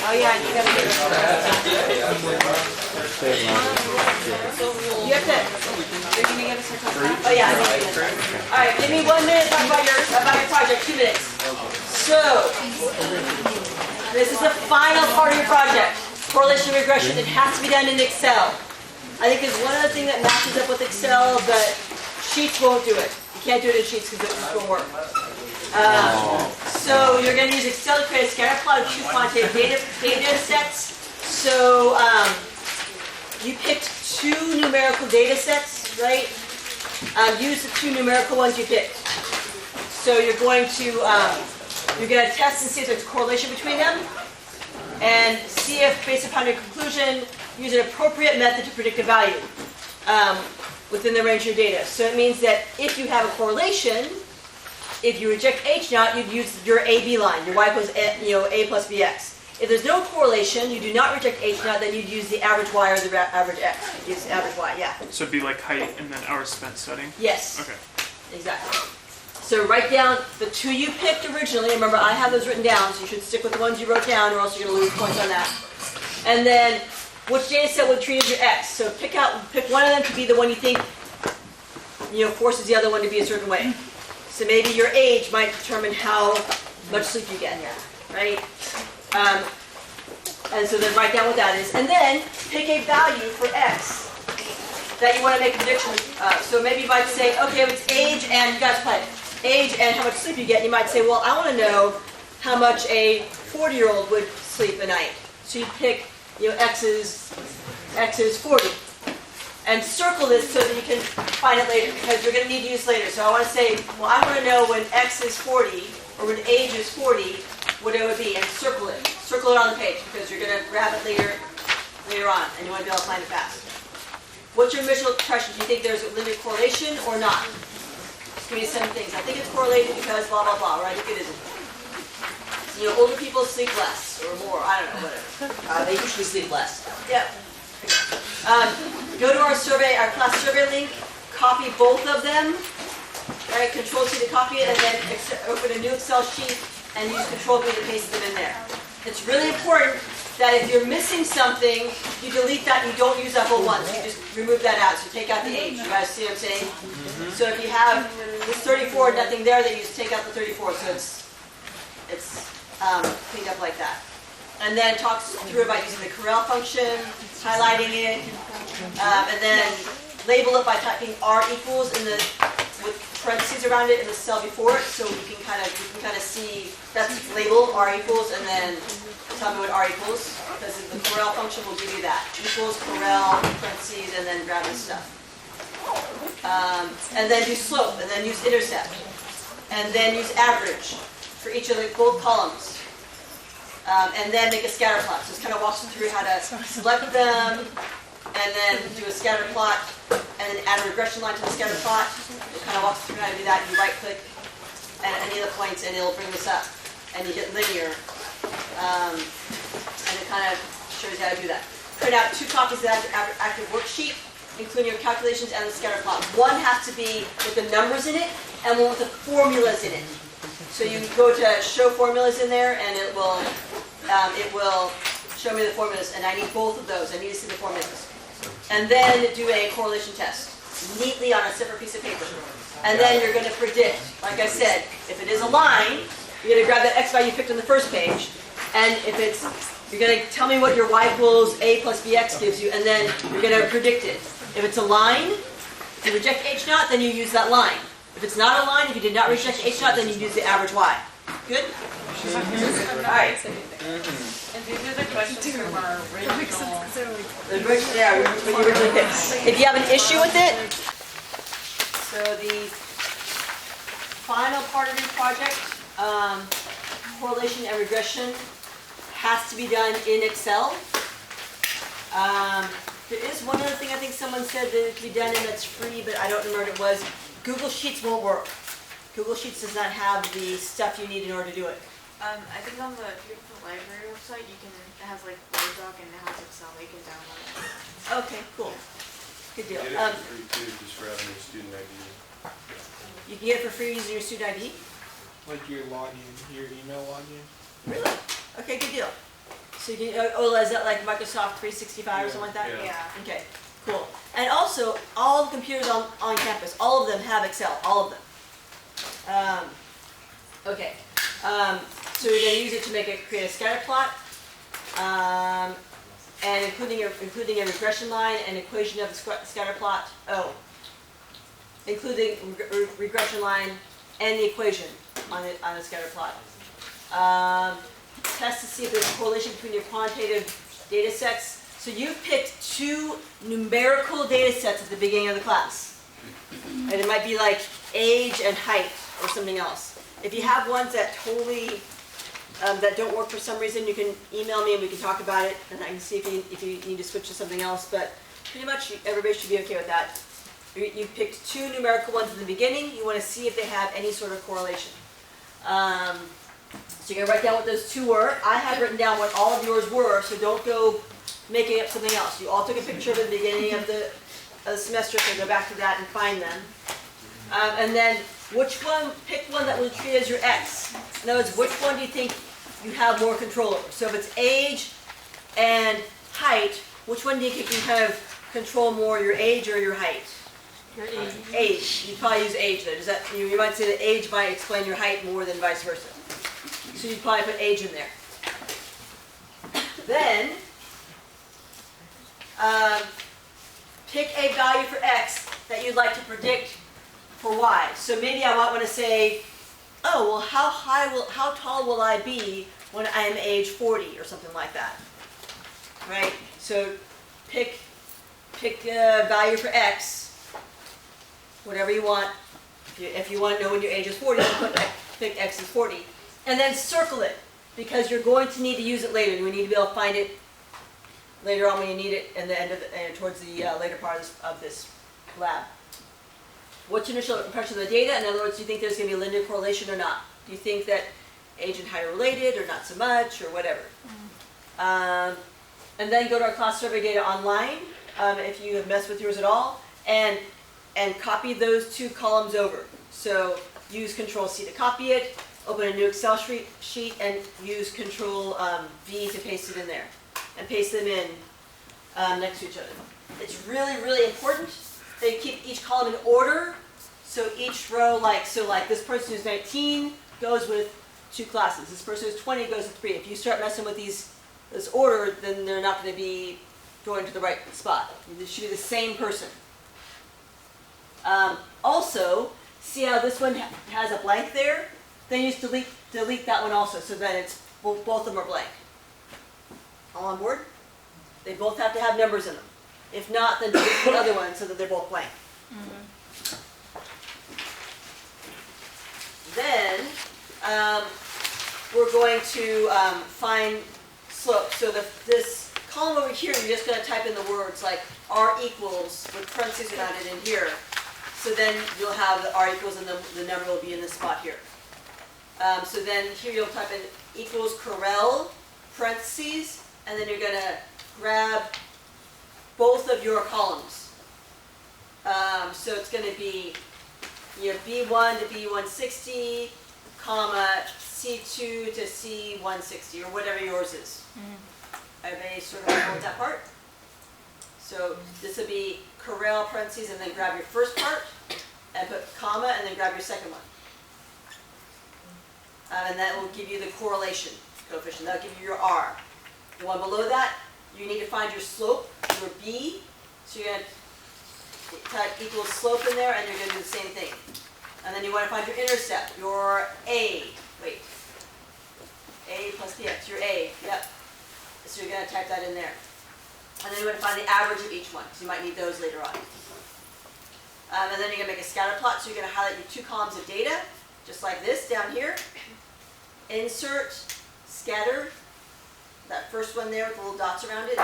Oh yeah, you gotta get it. You have to. Are you gonna get a certificate? Oh yeah, I need to. All right, give me 1 minute to talk about your project. 2 minutes. So this is the final part of your project. Correlation regression. It has to be done in Excel. I think there's one other thing that matches up with Excel, but Sheets won't do it. You can't do it in Sheets because it just won't work. So you're going to use Excel to create a scatter plot of two quantitative data sets. So you picked two numerical data sets, right? Use the two numerical ones you picked. So you're going to test and see if there's correlation between them, and see if, based upon your conclusion, use an appropriate method to predict a value within the range of your data. So it means that if you have a correlation, if you reject H naught, you'd use your AB line, your y equals A plus BX. If there's no correlation, you do not reject H naught, then you'd use the average Y or the average X. You'd use the average Y, yeah. So it'd be like height and then hours spent studying? Yes. Okay. Exactly. So write down the two you picked originally. Remember, I have those written down, so you should stick with the ones you wrote down, or else you're going to lose points on that. And then, which data set would treat as your X? So pick one of them to be the one you think forces the other one to be a certain way. So maybe your age might determine how much sleep you get, right? And so then write down what that is. And then pick a value for X that you want to make a prediction with. So maybe you might say, okay, if it's age and, you guys play, age and how much sleep you get, you might say, well, I want to know how much a 40-year-old would sleep a night. So you pick, X is 40. And circle this so that you can find it later, because you're going to need to use it later. So I want to say, well, I want to know when X is 40, or when age is 40, what it would be, and circle it. Circle it on the page, because you're going to grab it later on, and you want to be able to find it fast. What's your initial impression? Do you think there's a linear correlation or not? Just give me some things. I think it's correlated because blah, blah, blah, right? I think it isn't. Older people sleep less, or more, I don't know, whatever. They usually sleep less. Yep. Go to our survey, our class survey link, copy both of them, right? Control-C to copy it, and then open a new Excel sheet and use Control-V to paste them in there. It's really important that if you're missing something, you delete that and you don't use that whole one. So you just remove that out. So take out the age. You guys see what I'm saying? Mm-hmm. So if you have this 34, nothing there, then you just take out the 34. So it's cleaned up like that. And then talks through about using the Correl function, highlighting it, and then label it by typing R equals with parentheses around it in the cell before it, so you can kind of see that's label R equals, and then tell me what R equals, because the Correl function will give you that equals Correl parentheses, and then grab this stuff, and then do slope, and then use intercept, and then use average for each of both columns. And then make a scatter plot. So it kind of walks you through how to select them, and then do a scatter plot, and then add a regression line to the scatter plot. It kind of walks you through how to do that. You right-click at any of the points, and it'll bring this up. And you hit linear, and it kind of shows you how to do that. Print out 2 copies of the active worksheet, including your calculations and the scatter plot. One has to be with the numbers in it, and one with the formulas in it. So you go to show formulas in there, and it will show me the formulas, and I need both of those. I need to see the formulas. And then do a correlation test neatly on a separate piece of paper. And then you're going to predict. Like I said, if it is a line, you're going to grab that X value you picked on the first page, and you're going to tell me what your Y equals A plus BX gives you, and then you're going to predict it. If it's a line, if you reject H naught, then you use that line. If it's not a line, if you did not reject H naught, then you use the average Y. Good? All right. And these are the questions from our original. Yeah, when you originally picked. If you have an issue with it, so the final part of your project, correlation and regression, has to be done in Excel. There is one other thing I think someone said that it can be done and that's free, but I don't remember what it was. Google Sheets won't work. Google Sheets does not have the stuff you need in order to do it. I think on the library website, it has like Word doc and it has Excel. You can download it. Okay, cool. Good deal. Get it for free too, just for having your student ID. You can get it for free using your student ID? Like your login, your email login. Really? Okay, good deal. So you can, OLED, is that like Microsoft 365 or something like that? Yeah. Yeah. Okay, cool. And also, all the computers on campus, all of them have Excel, all of them. Okay, so you're gonna use it to create a scatter plot, and including a regression line and equation of the scatter plot. Oh, including regression line and the equation on the scatter plot. Test to see if there's a correlation between your quantitative data sets. So you've picked 2 numerical data sets at the beginning of the class. And it might be like age and height or something else. If you have ones that totally, that don't work for some reason, you can email me and we can talk about it and I can see if you need to switch to something else, but pretty much everybody should be okay with that. You picked 2 numerical ones in the beginning, you want to see if they have any sort of correlation. So you're going to write down what those 2 were. I have written down what all of yours were, so don't go making up something else. You all took a picture of it at the beginning of the semester, so go back to that and find them. And then pick one that will treat as your X. In other words, which one do you think you have more control over? So if it's age and height, which one do you think you kind of control more, your age or your height? Your age. Age. You probably use age though. Does that, you might say that age might explain your height more than vice versa. So you'd probably put age in there. Then, pick a value for X that you'd like to predict for Y. So maybe I might want to say, oh, well, how tall will I be when I am age 40 or something like that, right? So pick a value for X, whatever you want. If you want to know when your age is 40, you pick X is 40. And then circle it, because you're going to need to use it later. You need to be able to find it later on when you need it in the end of towards the later part of this lab. What's your initial impression of the data? In other words, do you think there's going to be a linear correlation or not? Do you think that age and height are related or not so much or whatever? And then go to our class survey data online, if you have messed with yours at all, and copy those 2 columns over. So use Control-C to copy it, open a new Excel sheet, and use Control-V to paste it in there. And paste them in next to each other. It's really, really important that you keep each column in order. So each row, like this person who's 19 goes with 2 classes. This person who's 20 goes with 3. If you start messing with this order, then they're not going to be going to the right spot. This should be the same person. Also, see how this one has a blank there? Then you just delete that one also, so that it's both of them are blank. All on board? They both have to have numbers in them. If not, then delete the other one so that they're both blank. Then we're going to find slope. So this column over here, you're just going to type in the words like R equals with parentheses around it in here. So then you'll have the R equals and the number will be in this spot here. So then here you'll type in equals Corel parentheses, and then you're going to grab both of your columns. So it's going to be B1 to B160, comma, C2 to C160, or whatever yours is. Everybody sort of know that part? So this will be Corel parentheses, and then grab your first part, and put comma, and then grab your second one. And that will give you the correlation coefficient. That will give you your R. The one below that, you need to find your slope, your B. So you're going to type equals slope in there, and you're going to do the same thing. And then you want to find your intercept, your A. Wait. A plus BX, your A. Yep. So you're going to type that in there. And then you want to find the average of each one, because you might need those later on. And then you're going to make a scatter plot, so you're going to highlight your 2 columns of data, just like this down here. Insert, scatter, that first one there with the little dots around it.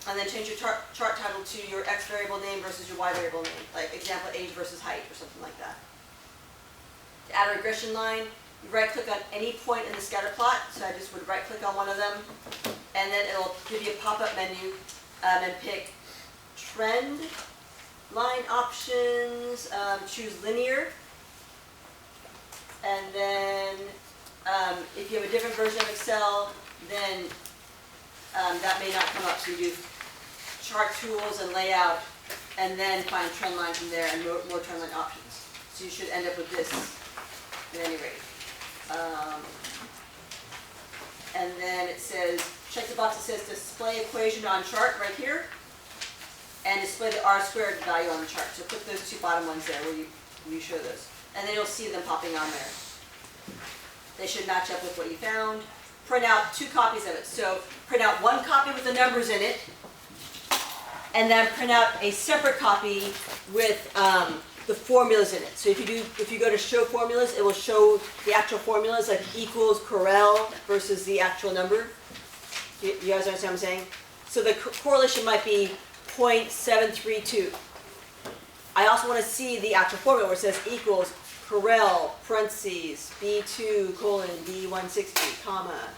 And then change your chart title to your X variable name versus your Y variable name, like example age versus height or something like that. To add a regression line, you right-click on any point in the scatter plot, so I just would right-click on one of them, and then it'll give you a pop-up menu, and pick trend line options, choose linear, and then If you have a different version of Excel, then that may not come up. So you do chart tools and layout, and then find trend lines from there and more trend line options. So you should end up with this at any rate. And then it says, check the box that says display equation on chart right here, and display the R squared value on the chart. So put those two bottom ones there where you show those. And then you'll see them popping on there. They should match up with what you found. Print out 2 copies of it. So print out 1 copy with the numbers in it, and then print out a separate copy with the formulas in it. So if you go to show formulas, it will show the actual formulas, like equals Corel versus the actual number. You guys understand what I'm saying? So the correlation might be 0.732. I also want to see the actual formula where it says equals Corel, parentheses, B2, colon, B160, comma,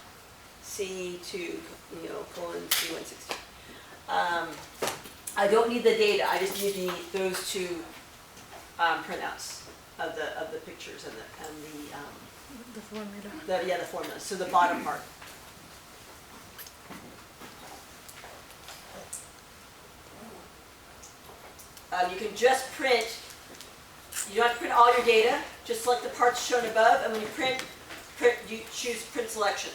C2, colon, C160. I don't need the data, I just need those 2 printouts of the pictures and The formula. the formulas. So the bottom part. You can just print. You don't have to print all your data. Just select the parts shown above, and when you print, you choose print selection,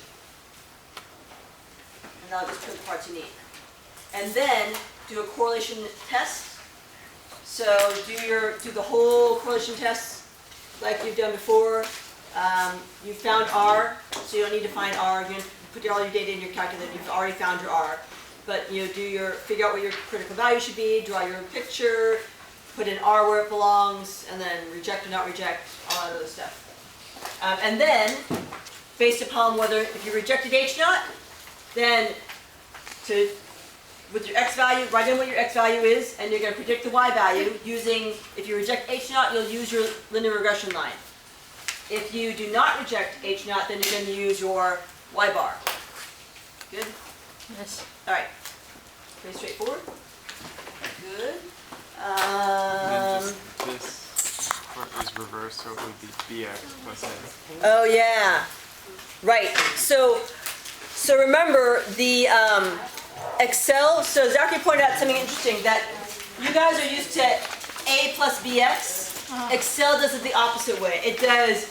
and that'll just print the parts you need. And then do a correlation test. So do the whole correlation test like you've done before. You found R, so you don't need to find R. You put all your data in your calculator. You've already found your R. But figure out what your critical value should be. Draw your picture. Put in R where it belongs, and then reject or not reject, all that other stuff. And then, based upon if you rejected H0, then with your X value, write in what your X value is, and you're going to predict the Y value using, if you reject H0, you'll use your linear regression line. If you do not reject H0, then you're going to use your Y bar. Good? Yes. All right. Pretty straightforward. Good. And then this part is reversed, so it would be bx plus a. Oh yeah, right. So remember the Excel. So Zachary pointed out something interesting, that you guys are used to a plus bx. Excel does it the opposite way. It does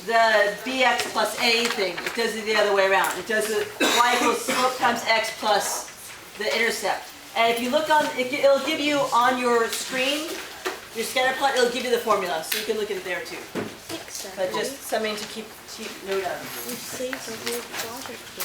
the bx plus a thing. It does it the other way around. It does the y equals slope times x plus the intercept. And if you look it'll give you on your screen, your scatter plot, it'll give you the formula, so you can look at it there too. Exactly. But just something to keep note of. We saved the whole project for